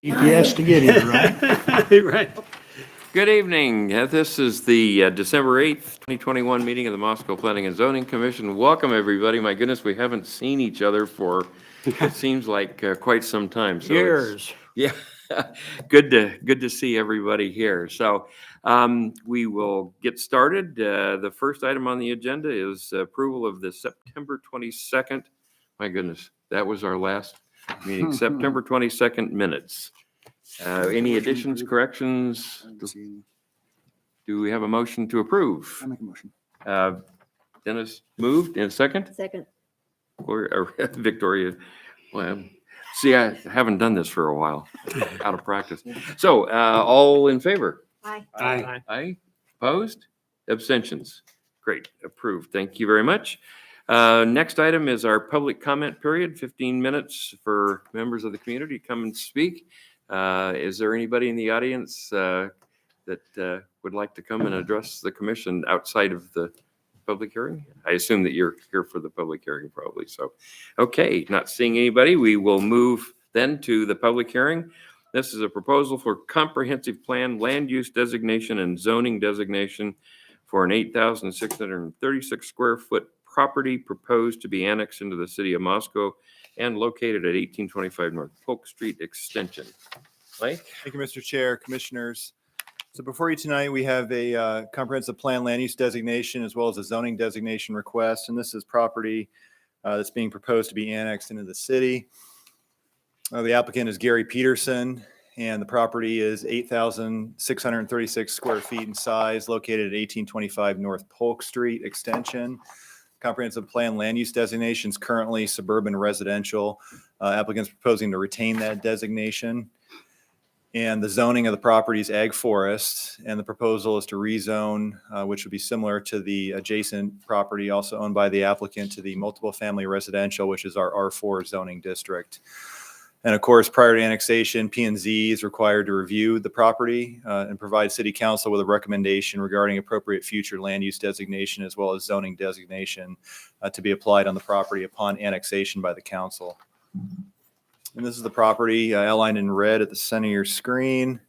GPS to get here, right? Right. Good evening. This is the December 8th, 2021 meeting of the Moscow Planning and Zoning Commission. Welcome, everybody. My goodness, we haven't seen each other for, it seems like quite some time. So Years. yeah, good to see everybody here. So we will get started. The first item on the agenda is approval of the September 22nd. My goodness, that was our last meeting, September 22nd minutes. Any additions, corrections? Do we have a motion to approve? I make a motion. Dennis moved in a second. Second. Or Victoria. Well, see, I haven't done this for a while, out of practice. So, all in favor? Aye. Aye. Aye. Opposed? Abstentions? Great, approved. Thank you very much. Next item is our public comment period, 15 minutes for members of the community to come and speak. Is there anybody in the audience that would like to come and address the commission outside of the public hearing? I assume that you're here for the public hearing probably. So, okay, not seeing anybody, we will move then to the public hearing. This is a proposal for comprehensive plan, land use designation and zoning designation for an 8,636 square foot property proposed to be annexed into the city of Moscow and located at 1825 North Polk Street Extension. Mike? Thank you, Mr. Chair, Commissioners. So before you tonight, we have a comprehensive plan land use designation as well as a zoning designation request. And this is property that's being proposed to be annexed into the city. The applicant is Gary Peterson, and the property is 8,636 square feet in size, located at 1825 North Polk Street Extension. Comprehensive plan land use designation is currently suburban residential. Applicant's proposing to retain that designation. And the zoning of the property is ag forest, and the proposal is to rezone, which would be similar to the adjacent property also owned by the applicant, to the multiple family residential, which is our R4 zoning district. And of course, prior to annexation, P&Z is required to review the property and provide city council with a recommendation regarding appropriate future land use designation as well as zoning designation to be applied on the property upon annexation by the council. And this is the property outlined in red at the center of your screen.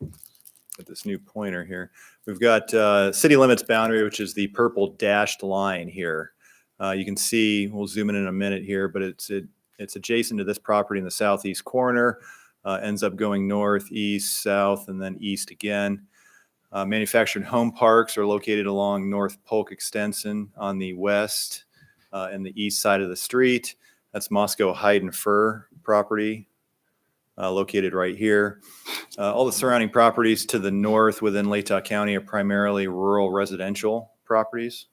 Got this new pointer here. We've got city limits boundary, which is the purple dashed line here. You can see, we'll zoom in a minute here, but it's adjacent to this property in the southeast corner, ends up going north, east, south, and then east again. Manufactured home parks are located along North Polk Extension on the west and the east side of the street. That's Moscow Hide and Fur property located right here. All the surrounding properties to the north within Latah County are primarily rural residential properties.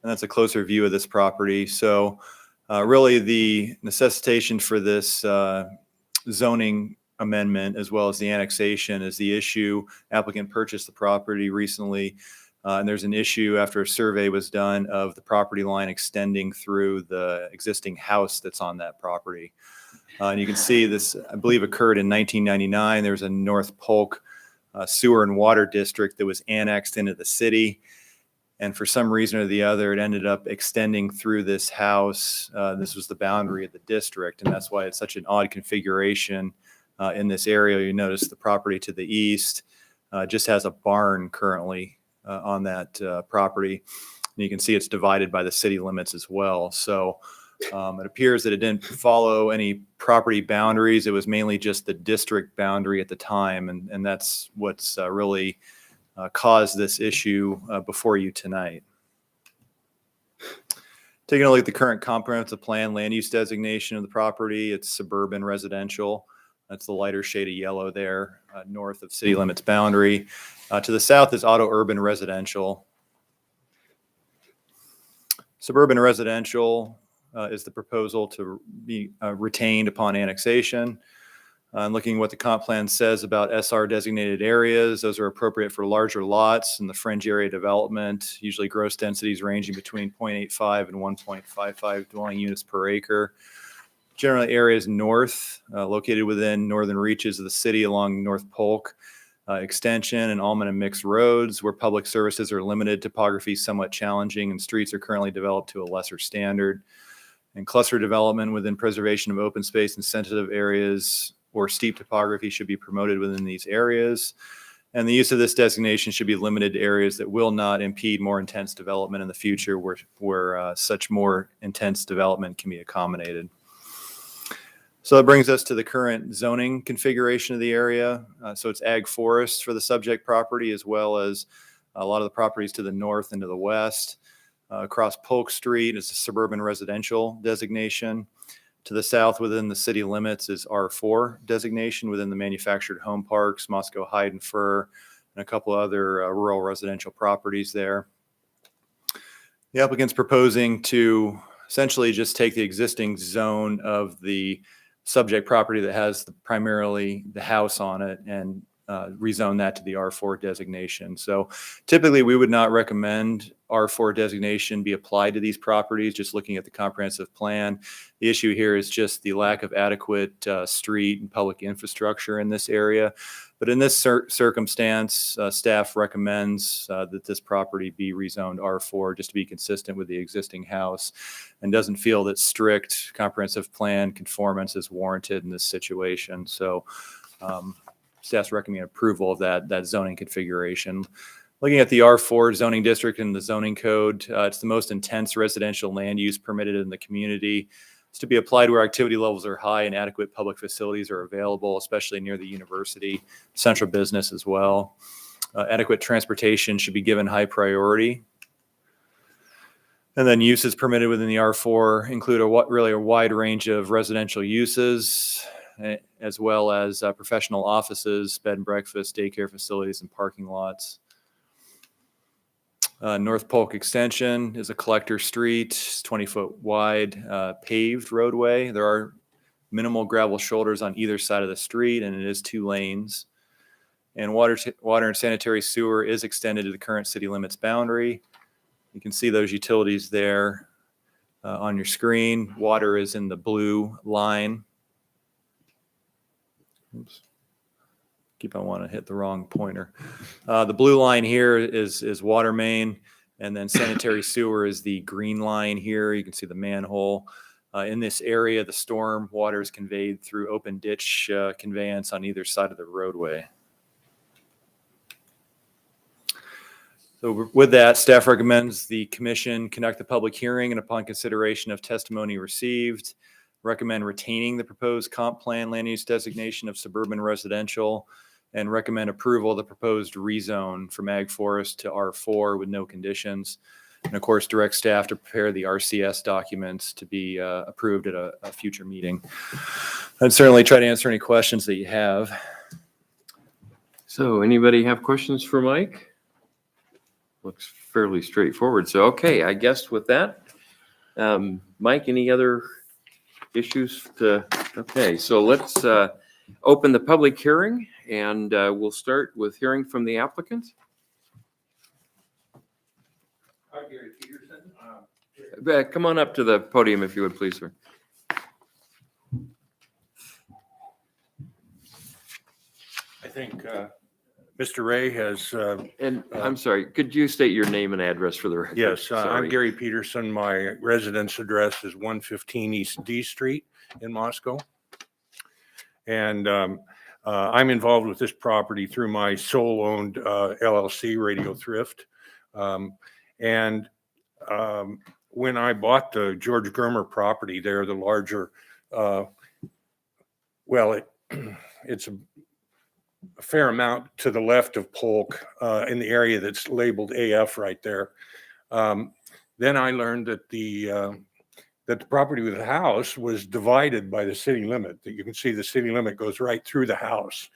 And that's a closer view of this property. So really the necessitation for this zoning amendment as well as the annexation is the issue. Applicant purchased the property recently. And there's an issue after a survey was done of the property line extending through the existing house that's on that property. And you can see this, I believe, occurred in 1999. There was a North Polk sewer and water district that was annexed into the city. And for some reason or the other, it ended up extending through this house. This was the boundary of the district, and that's why it's such an odd configuration in this area. You notice the property to the east just has a barn currently on that property. And you can see it's divided by the city limits as well. So it appears that it didn't follow any property boundaries. It was mainly just the district boundary at the time. And that's what's really caused this issue before you tonight. Taking a look at the current comprehensive plan land use designation of the property, it's suburban residential. That's the lighter shade of yellow there, north of city limits boundary. To the south is auto urban residential. Suburban residential is the proposal to be retained upon annexation. And looking what the comp plan says about SR designated areas, those are appropriate for larger lots and the fringe area development, usually gross densities ranging between 0.85 and 1.55 dwelling units per acre. Generally areas north, located within northern reaches of the city along North Polk Extension and Almond and Mixed Roads, where public services are limited, topography somewhat challenging, and streets are currently developed to a lesser standard. And cluster development within preservation of open space and sensitive areas or steep topography should be promoted within these areas. And the use of this designation should be limited to areas that will not impede more intense development in the future where such more intense development can be accommodated. So that brings us to the current zoning configuration of the area. So it's ag forest for the subject property, as well as a lot of the properties to the north and to the west. Across Polk Street is a suburban residential designation. To the south within the city limits is R4 designation within the manufactured home parks, Moscow Hide and Fur, and a couple other rural residential properties there. The applicant's proposing to essentially just take the existing zone of the subject property that has primarily the house on it and rezone that to the R4 designation. So typically we would not recommend R4 designation be applied to these properties, just looking at the comprehensive plan. The issue here is just the lack of adequate street and public infrastructure in this area. But in this circumstance, staff recommends that this property be rezoned R4 just to be consistent with the existing house, and doesn't feel that strict comprehensive plan conformance is warranted in this situation. So staff's recommending approval of that zoning configuration. Looking at the R4 zoning district in the zoning code, it's the most intense residential land use permitted in the community. It's to be applied where activity levels are high and adequate public facilities are available, especially near the university, central business as well. Adequate transportation should be given high priority. And then uses permitted within the R4 include a wide range of residential uses, as well as professional offices, bed and breakfast, daycare facilities, and parking lots. North Polk Extension is a collector street, 20-foot wide paved roadway. There are minimal gravel shoulders on either side of the street, and it is 2 lanes. And water and sanitary sewer is extended to the current city limits boundary. You can see those utilities there on your screen. Water is in the blue line. Oops. Keep on wanting to hit the wrong pointer. The blue line here is water main, and then sanitary sewer is the green line here. You can see the manhole. In this area, the storm water is conveyed through open ditch conveyance on either side of the roadway. So with that, staff recommends the commission conduct the public hearing, and upon consideration of testimony received, recommend retaining the proposed comp plan land use designation of suburban residential, and recommend approval of the proposed rezone from ag forest to R4 with no conditions. And of course, direct staff to prepare the RCS documents to be approved at a future meeting. I'd certainly try to answer any questions that you have. So anybody have questions for Mike? Looks fairly straightforward. So, okay, I guess with that, Mike, any other issues okay, so let's open the public hearing, and we'll start with hearing from the applicant. Hi, Gary Peterson. Come on up to the podium if you would, please, sir. I think Mr. Ray has, And I'm sorry, could you state your name and address for the record? yes, I'm Sorry. Gary Peterson. My residence address is 115 East D Street in Moscow. And I'm involved with this property through my sole-owned LLC, Radio Thrift. And when I bought the George Germer property there, the larger, it's a fair amount to the left of Polk in the area that's labeled AF right there. Then I learned that the property with the house was divided by the city limit. That you can see the city limit goes right through the house,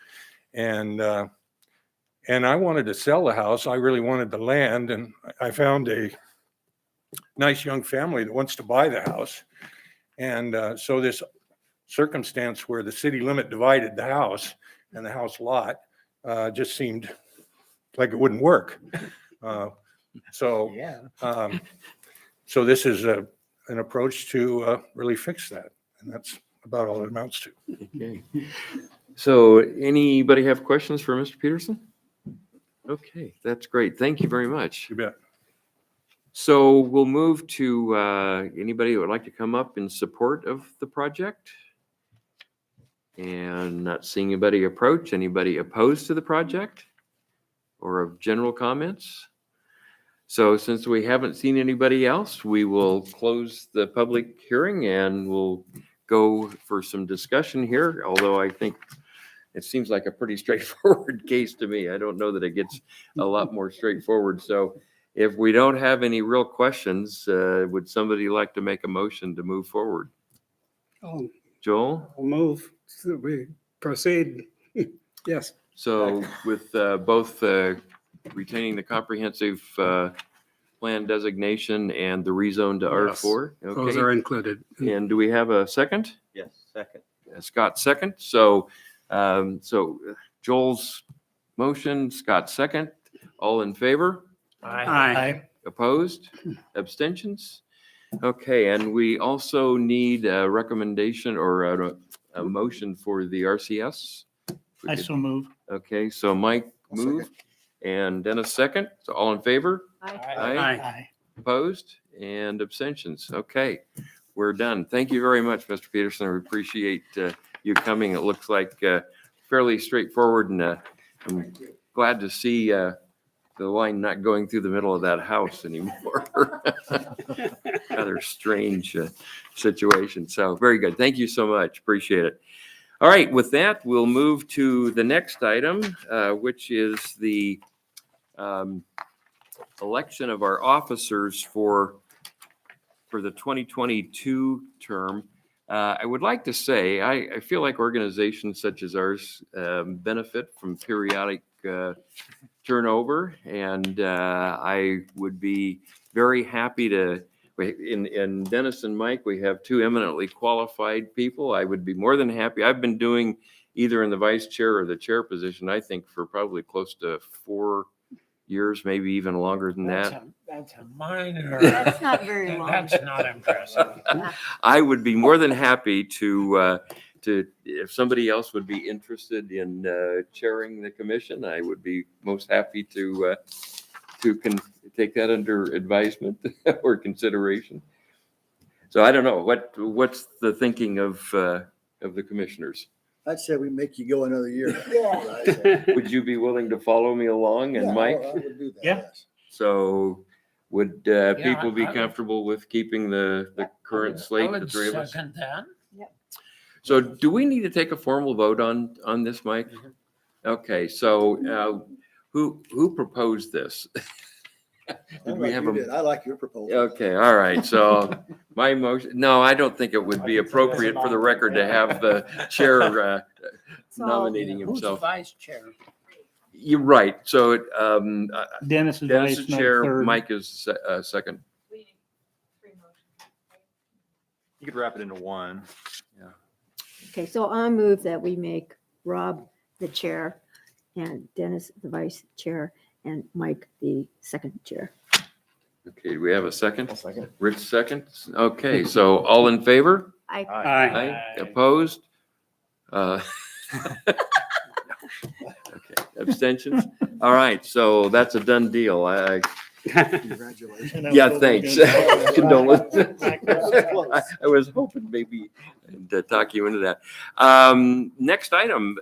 and I wanted to sell the house. I really wanted the land, and I found a nice young family that wants to buy the house, and so this circumstance where the city limit divided the house and the house lot just seemed like it wouldn't work. So this is an approach to really fix that, and that's about all it amounts to. Okay. So anybody have questions for Mr. Peterson? Okay, that's great. Thank you very much. You bet. So we'll move to anybody who would like to come up in support of the project. And not seeing anybody approach. Anybody opposed to the project or of general comments? So since we haven't seen anybody else, we will close the public hearing and we'll go for some discussion here, although I think it seems like a pretty straightforward case to me. I don't know that it gets a lot more straightforward. So if we don't have any real questions, would somebody like to make a motion to move forward? I'll Joel? move. So we proceed. Yes. So with both retaining the comprehensive plan designation and the rezone to Yes, R4? Those Okay. are included. And do we have a second? Yes, second. Scott second. So Joel's motion, Scott second. All in favor? Aye. Opposed? Abstentions? Okay, and we also need a recommendation or a motion for the RCS. We I could- so move. Okay, so Mike I'll second. moved and Dennis second. So all in favor? Aye. Aye. Opposed and abstentions. Okay, we're done. Thank you very much, Mr. Peterson. We appreciate you coming. It looks like fairly straightforward, and I'm glad to see the line not going through the middle of that house anymore. Rather strange situation. So very good. Thank you so much. Appreciate it. All right, with that, we'll move to the next item, which is the election of our officers for the 2022 term. I would like to say, I feel like organizations such as ours benefit from periodic turnover, and I would be very happy to, in Dennis and Mike, we have two eminently qualified people. I would be more than happy. I've been doing either in the vice chair or the chair position, I think, for probably close to 4 years, maybe even longer than that. That's a minor. That's not very long. That's not impressive. I would be more than happy to if somebody else would be interested in chairing the commission, I would be most happy to take that under advisement or consideration. So I don't know, what's the thinking of the commissioners? I'd say we make you go another year. Would you be willing to follow me along and Mike? I would do that, Yeah. yes. So would people be I would- comfortable with keeping the current slate, I the would three of us? second that. So do we need to take a formal vote on this, Mike? Okay, so who proposed this? I Did we like have you a? did. I like your proposal. Okay, all right, so my motion, no, I don't think it would be appropriate for the record to have the chair So- nominating Who's the himself. vice chair? You're right, so Dennis is Dennis vice, is Mike chair, third. Mike is second. You could wrap it into one. Okay, so I'll move that we make Rob the chair and Dennis the vice chair and Mike the second chair. Okay, do we have a second? I'll second. Rich seconds? Okay, so all in favor? I, Aye. Aye. Opposed? Okay, abstentions? All right, so that's a done deal. Congratulations. Yeah, thanks. Condolences. I was hoping maybe to talk you into that. Next item,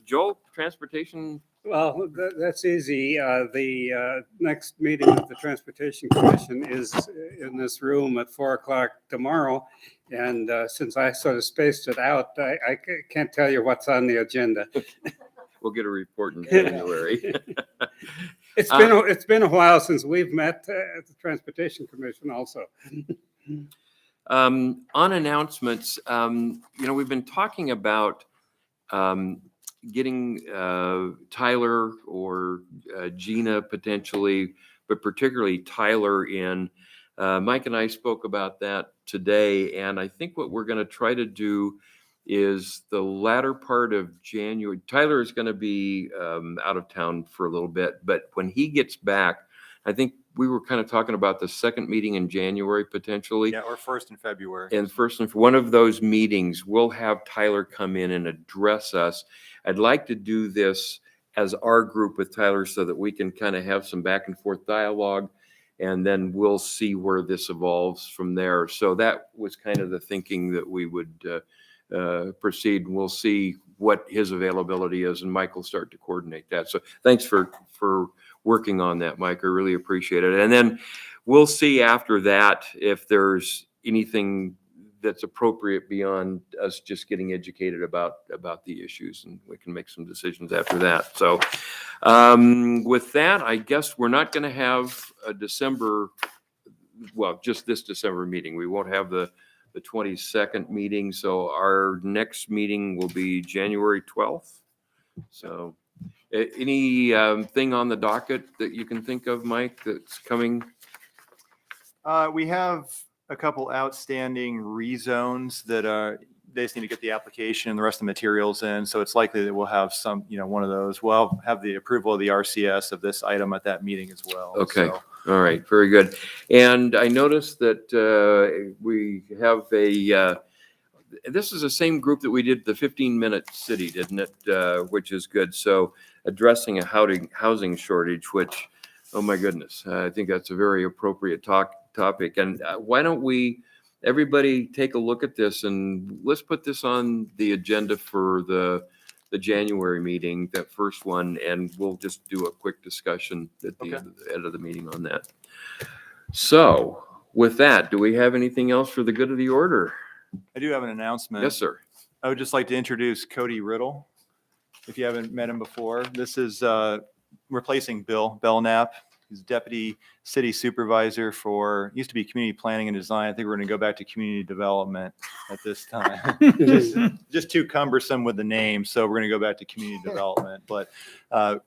Joel, transportation. Well, that's easy. The next meeting of the Transportation Commission is in this room at 4:00 tomorrow. And since I sort of spaced it out, I can't tell you what's on the agenda. We'll get a report in January. It's been a while since we've met at the Transportation Commission also. On announcements, we've been talking about getting Tyler or Gina potentially, but particularly Tyler in. Mike and I spoke about that today, and I think what we're going to try to do is the latter part of January. Tyler is going to be out of town for a little bit, but when he gets back, I think we were kind of talking about the second meeting in January potentially. Yeah, or first in February. And one of those meetings, we'll have Tyler come in and address us. I'd like to do this as our group with Tyler so that we can kind of have some back and forth dialogue. And then we'll see where this evolves from there. So that was kind of the thinking that we would proceed. We'll see what his availability is, and Mike will start to coordinate that. So thanks for working on that, Mike. I really appreciate it. And then we'll see after that if there's anything that's appropriate beyond us just getting educated about the issues, and we can make some decisions after that. So with that, I guess we're not going to have a December, well, just this December meeting. We won't have the 22nd meeting. So our next meeting will be January 12th. So any thing on the docket that you can think of, Mike, that's coming? We have a couple outstanding rezones that they just need to get the application and the rest of the materials in. So it's likely that we'll have some, one of those. We'll have the approval of the RCS of this item at that meeting as well. Okay. So, All right, very good. And I noticed that we have this is the same group that we did the 15-minute city, didn't it? Which is good. So addressing a housing shortage, which, oh my goodness, I think that's a very appropriate topic. And why don't everybody take a look at this, and let's put this on the agenda for the January meeting, that first one, and we'll just do a quick discussion at the end of the meeting on that. So with that, do we have anything else for the good of the order? I do have an announcement. Yes, sir. I would just like to introduce Cody Riddle. If you haven't met him before, this is replacing Bill Belknap. He's Deputy City Supervisor used to be Community Planning and Design. I think we're going to go back to Community Development at this time. just too cumbersome with the name, so we're going to go back to Community Development. But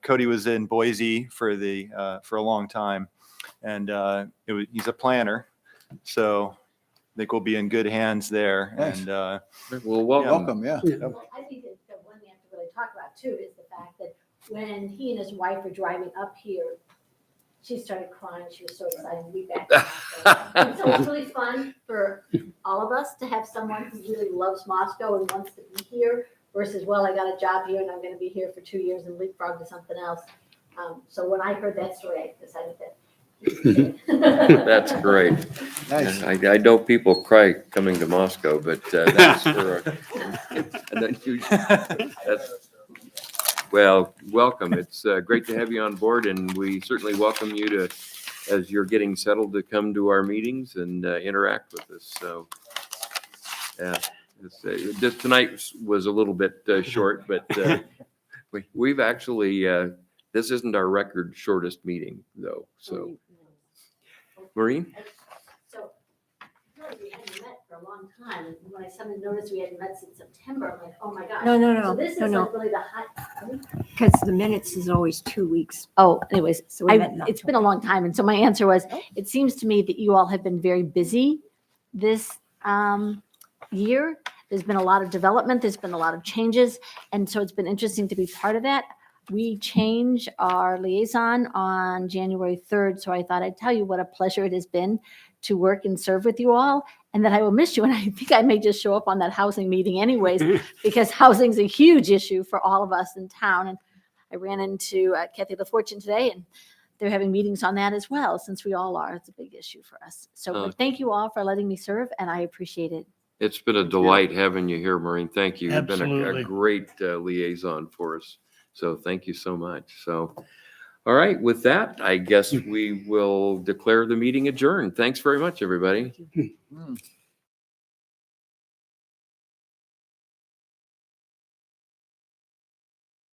Cody was in Boise for a long time, and he's a planner, so I think we'll be in good hands there. Nice. And Well, welcome. Welcome, yeah. I think that the one we have to really talk about too is the fact that when he and his wife were driving up here, she started crying. She was so excited to be back. And so it's really fun for all of us to have someone who really loves Moscow and wants to be here versus, well, I got a job here and I'm going to be here for 2 years and leapfrog to something else. So when I heard that story, I decided that. That's great. Nice. I know people cry coming to Moscow, but that's for well, welcome. It's great to have you on board, and we certainly welcome you to, as you're getting settled, to come to our meetings and interact with us. So, just tonight was a little bit short, but we've actually this isn't our record shortest meeting though. So, Maureen. So, really, we hadn't met for a long time. And when I suddenly noticed we hadn't met since September, I'm like, oh my gosh. No. So this is like really the hot. Because the minutes is always 2 weeks. Oh, anyways, So we met in it's been a long time. And so my answer was, it seems to me that you all have been very busy this year. There's been a lot of development. There's been a lot of changes. And so it's been interesting to be part of that. We change our liaison on January 3rd. So I thought I'd tell you what a pleasure it has been to work and serve with you all, and that I will miss you. And I think I may just show up on that housing meeting anyways, because housing's a huge issue for all of us in town. And I ran into Kathy LaFortune today, and they're having meetings on that as well, since we all are. It's a big issue for us. So thank you all for letting me serve, and I appreciate it. It's been a delight having you here, Maureen. Thank you. You've been a Absolutely. great liaison for us. So thank you so much. So, all right, with that, I guess we will declare the meeting adjourned. Thanks very much, everybody.